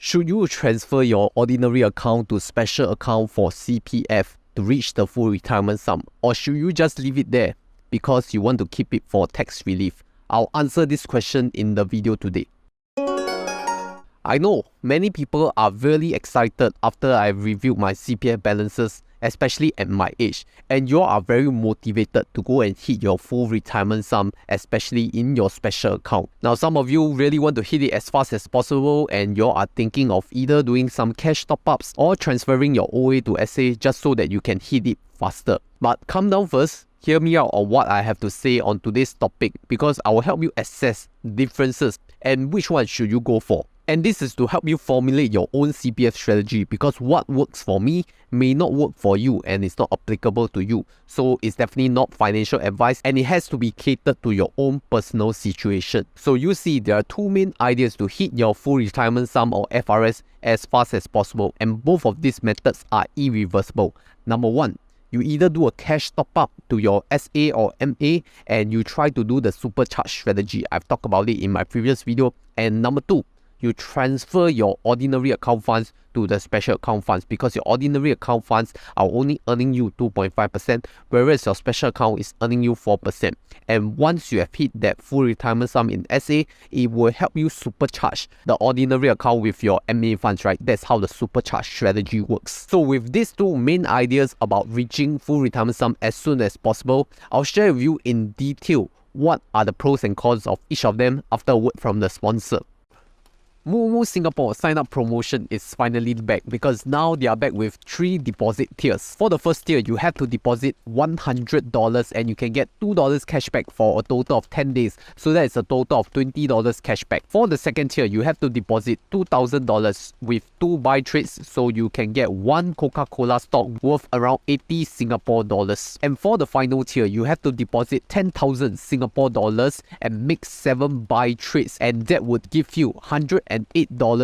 Should you transfer your ordinary account to special account for CPF to reach the full retirement sum, or should you just leave it there because you want to keep it for tax relief? I'll answer this question in the video today. I know many people are really excited after I've reviewed my CPF balances, especially at my age, and you are very motivated to go and hit your full retirement sum, especially in your special account. Now, some of you really want to hit it as fast as possible, and you are thinking of either doing some cash top-ups or transferring your OA to SA just so that you can hit it faster. But calm down first. Hear me out on what I have to say on today's topic, because I will help you assess differences and which one should you go for. And this is to help you formulate your own CPF strategy, because what works for me may not work for you and it's not applicable to you. So it's definitely not financial advice, and it has to be catered to your own personal situation. So you see, there are two main ideas to hit your full retirement sum or FRS as fast as possible, and both of these methods are irreversible. Number one, you either do a cash top-up to your SA or MA and you try to do the supercharge strategy. I've talked about it in my previous video. And number two, you transfer your ordinary account funds to the special account funds, because your ordinary account funds are only earning you 2.5%, whereas your special account is earning you 4%. And once you have hit that full retirement sum in SA, it will help you supercharge the ordinary account with your MA funds, right? That's how the supercharge strategy works. So with these two main ideas about reaching full retirement sum as soon as possible, I'll share with you in detail what are the pros and cons of each of them after a word from the sponsor. Moomoo Singapore sign-up promotion is finally back, because now they are back with 3 deposit tiers. For the first tier, you have to deposit $100 and you can get $2 cashback for a total of 10 days. So that is a total of $20 cashback. For the second tier, you have to deposit $2,000 with 2 buy trades, so you can get 1 Coca-Cola stock worth around 80 Singapore dollars. And for the final tier, you have to deposit 10,000 Singapore dollars and make 7 buy trades, and that would give you $108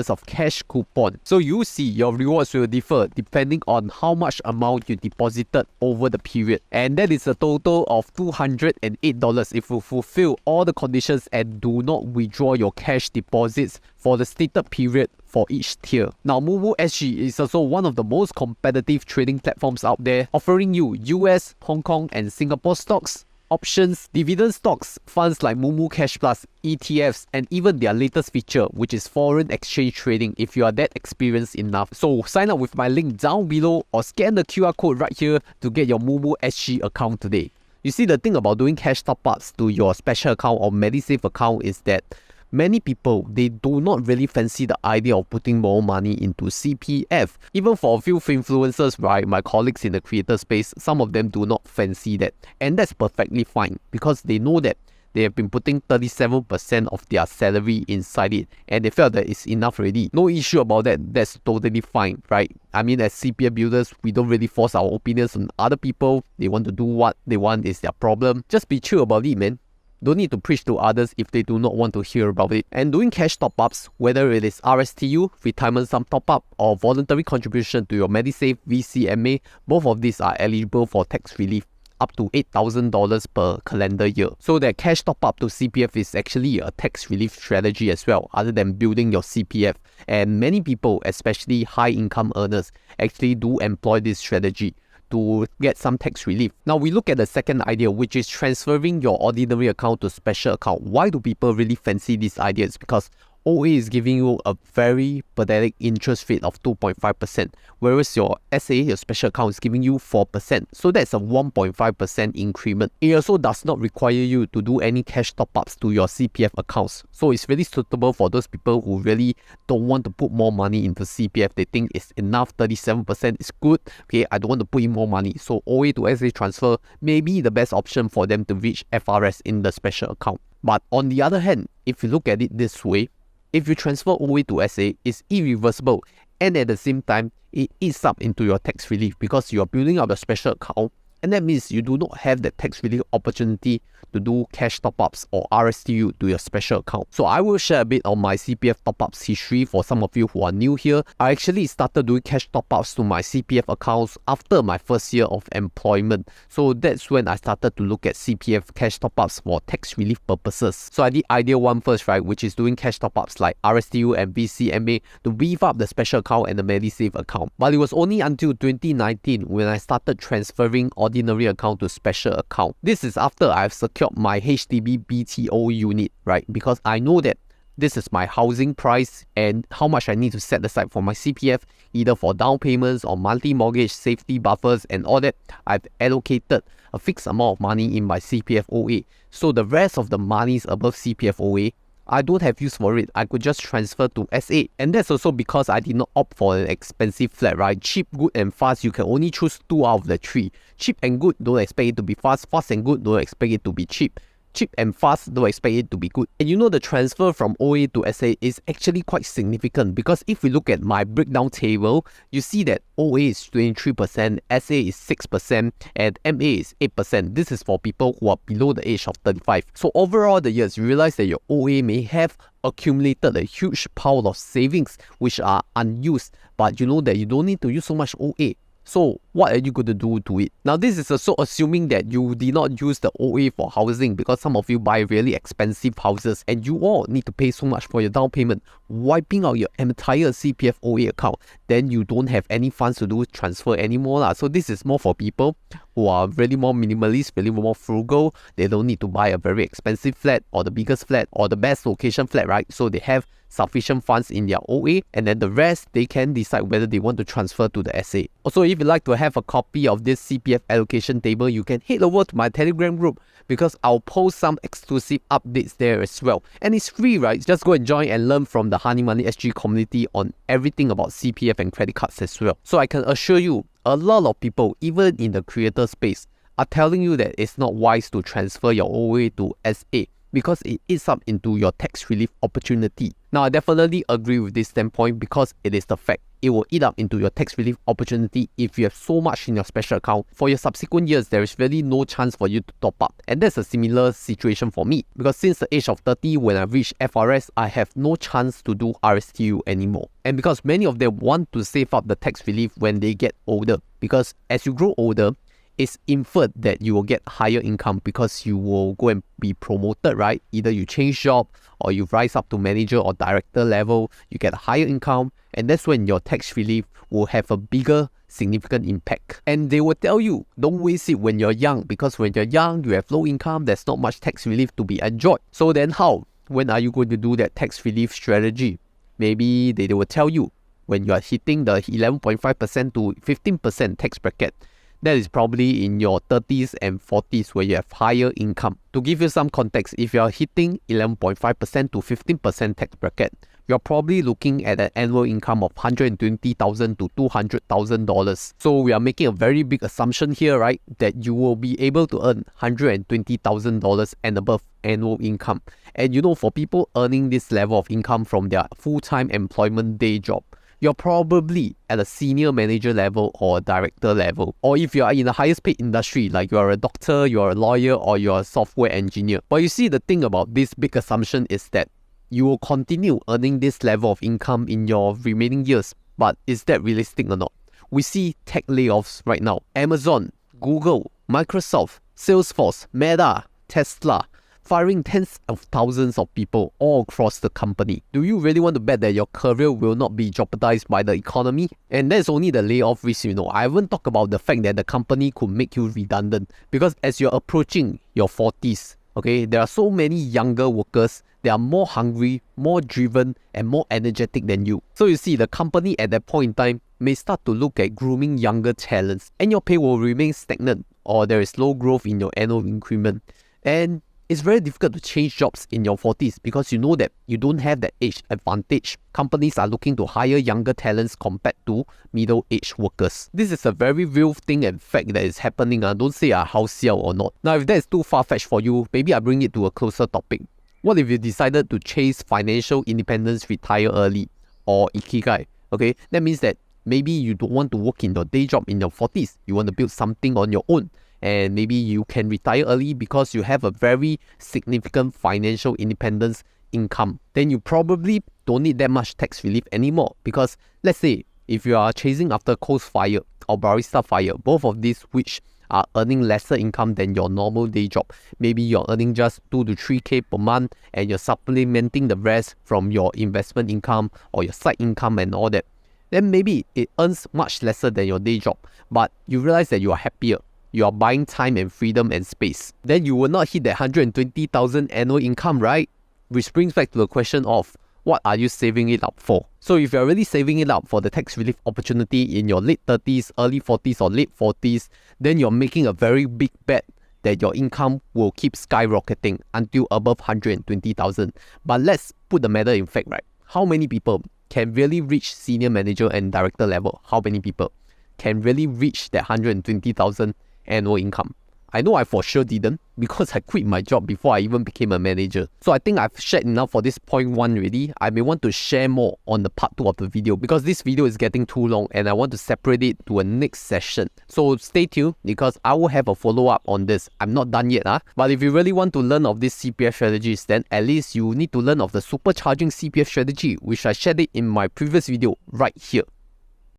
of cash coupon. So you see, your rewards will differ depending on how much amount you deposited over the period, and that is a total of $208 if you fulfill all the conditions and do not withdraw your cash deposits for the stated period for each tier. Now, Moomoo SG is also one of the most competitive trading platforms out there, offering you US, Hong Kong and Singapore stocks, options, dividend stocks, funds like Moomoo Cash Plus, ETFs, and even their latest feature, which is foreign exchange trading, if you are that experienced enough. So sign up with my link down below or scan the QR code right here to get your Moomoo SG account today. You see, the thing about doing cash top-ups to your special account or MediSave account is that many people, they do not really fancy the idea of putting more money into CPF. Even for a few influencers, right, my colleagues in the creator space, some of them do not fancy that. And that's perfectly fine, because they know that they have been putting 37% of their salary inside it, and they felt that it's enough already. No issue about that. That's totally fine, right? I mean, as CPF builders, we don't really force our opinions on other people. They want to do what they want, is their problem. Just be chill about it, man. Don't need to preach to others if they do not want to hear about it. And doing cash top-ups, whether it is RSTU, retirement sum top-up, or voluntary contribution to your MediSave, VCMA, both of these are eligible for tax relief up to $8,000 per calendar year. So that cash top-up to CPF is actually a tax relief strategy as well, other than building your CPF. And many people, especially high-income earners, actually do employ this strategy to get some tax relief. Now we look at the second idea, which is transferring your ordinary account to special account. Why do people really fancy this idea? It's because OA is giving you a very pathetic interest rate of 2.5%, whereas your SA, your special account, is giving you 4%. So that's a 1.5% increment. It also does not require you to do any cash top-ups to your CPF accounts. So it's really suitable for those people who really don't want to put more money into CPF. They think it's enough, 37% is good. Okay, I don't want to put in more money. So OA to SA transfer may be the best option for them to reach FRS in the special account. But on the other hand, if you look at it this way, if you transfer OA to SA, it's irreversible, and at the same time, it eats up into your tax relief, because you are building up a special account And that means you do not have the tax relief opportunity to do cash top-ups or RSTU to your special account. So I will share a bit on my CPF top-ups history for some of you who are new here. I actually started doing cash top-ups to my CPF accounts after my first year of employment. So that's when I started to look at CPF cash top-ups for tax relief purposes. So I did idea one first, right, which is doing cash top-ups like RSTU and VCMA to beef up the special account and the Medisave account. But it was only until 2019 when I started transferring ordinary account to special account. This is after I've secured my HDB BTO unit, right? Because I know that this is my housing price and how much I need to set aside for my CPF, either for down payments or monthly mortgage, safety buffers and all that. I've allocated a fixed amount of money in my CPF OA. So the rest of the monies above CPF OA, I don't have use for it. I could just transfer to SA. And that's also because I did not opt for an expensive flat, right? Cheap, good and fast, you can only choose 2 out of the 3. Cheap and good, don't expect it to be fast. Fast and good, don't expect it to be cheap. Cheap and fast, don't expect it to be good. And you know the transfer from OA to SA is actually quite significant, because if we look at my breakdown table, you see that OA is 23%, SA is 6%, and MA is 8%. This is for people who are below the age of 35. So overall the years, you realize that your OA may have accumulated a huge pile of savings which are unused, but you know that you don't need to use so much OA. So what are you going to do to it? Now this is also assuming that you did not use the OA for housing, because some of you buy really expensive houses and you all need to pay so much for your down payment, wiping out your entire CPF OA account. Then you don't have any funds to do transfer anymore. So this is more for people who are really more minimalist, really more frugal. They don't need to buy a very expensive flat or the biggest flat or the best location flat, right? So they have sufficient funds in their OA, and then the rest they can decide whether they want to transfer to the SA. Also, if you'd like to have a copy of this CPF allocation table, you can head over to my Telegram group, because I'll post some exclusive updates there as well. And it's free, right? Just go and join and learn from the Honey Money SG community on everything about CPF and credit cards as well. So I can assure you, a lot of people, even in the creator space, are telling you that it's not wise to transfer your OA to SA, because it eats up into your tax relief opportunity. Now, I definitely agree with this standpoint, because it is the fact. It will eat up into your tax relief opportunity if you have so much in your special account. For your subsequent years, there is really no chance for you to top up. And that's a similar situation for me, because since the age of 30, when I reach FRS, I have no chance to do RSTU anymore. And because many of them want to save up the tax relief when they get older, because as you grow older, it's inferred that you will get higher income because you will go and be promoted, right? Either you change job or you rise up to manager or director level, you get a higher income, and that's when your tax relief will have a bigger significant impact. And they will tell you, don't waste it when you're young, because when you're young, you have low income, there's not much tax relief to be enjoyed. So then how? When are you going to do that tax relief strategy? Maybe they will tell you when you are hitting the 11.5% to 15% tax bracket. That is probably in your 30s and 40s where you have higher income. To give you some context, if you are hitting 11.5% to 15% tax bracket, you're probably looking at an annual income of $120,000 to $200,000. So we are making a very big assumption here, right? That you will be able to earn $120,000 and above annual income. And you know, for people earning this level of income from their full-time employment day job, you're probably at a senior manager level or a director level. Or if you are in the highest paid industry, like you are a doctor, you are a lawyer, or you are a software engineer. But you see, the thing about this big assumption is that you will continue earning this level of income in your remaining years. But is that realistic or not? We see tech layoffs right now. Amazon, Google, Microsoft, Salesforce, Meta, Tesla, firing tens of thousands of people all across the company. Do you really want to bet that your career will not be jeopardized by the economy? And that's only the layoff risk, you know. I haven't talked about the fact that the company could make you redundant, because as you're approaching your 40s, okay, there are so many younger workers. They are more hungry, more driven, and more energetic than you. So you see, the company at that point in time may start to look at grooming younger talents, and your pay will remain stagnant, or there is low growth in your annual increment. And it's very difficult to change jobs in your 40s, because you know that you don't have that age advantage. Companies are looking to hire younger talents compared to middle-aged workers. This is a very real thing and fact that is happening. Don't say house sale or not. Now, if that is too far-fetched for you, maybe I bring it to a closer topic. What if you decided to chase financial independence, retire early, or ikigai? Okay, that means that maybe you don't want to work in your day job in your 40s. You want to build something on your own. and maybe you can retire early because you have a very significant financial independence income, then you probably don't need that much tax relief anymore. Because let's say if you are chasing after Coast Fire or Barista Fire, both of these which are earning lesser income than your normal day job, maybe you're earning just 2 to 3K per month and you're supplementing the rest from your investment income or your side income and all that, then maybe it earns much lesser than your day job, but you realize that you are happier. You are buying time and freedom and space. Then you will not hit that 120,000 annual income, right? Which brings back to the question of, what are you saving it up for? So if you're really saving it up for the tax relief opportunity in your late 30s, early 40s or late 40s, then you're making a very big bet that your income will keep skyrocketing until above 120,000. But let's put the matter in fact, right? How many people can really reach senior manager and director level? How many people can really reach that 120,000 annual income? I know I for sure didn't, because I quit my job before I even became a manager. So I think I've shared enough for this point 1 already. I may want to share more on the part 2 of the video, because this video is getting too long and I want to separate it to a next session. So stay tuned, because I will have a follow-up on this. I'm not done yet. But if you really want to learn of these CPF strategies, then at least you need to learn of the supercharging CPF strategy, which I shared it in my previous video right here.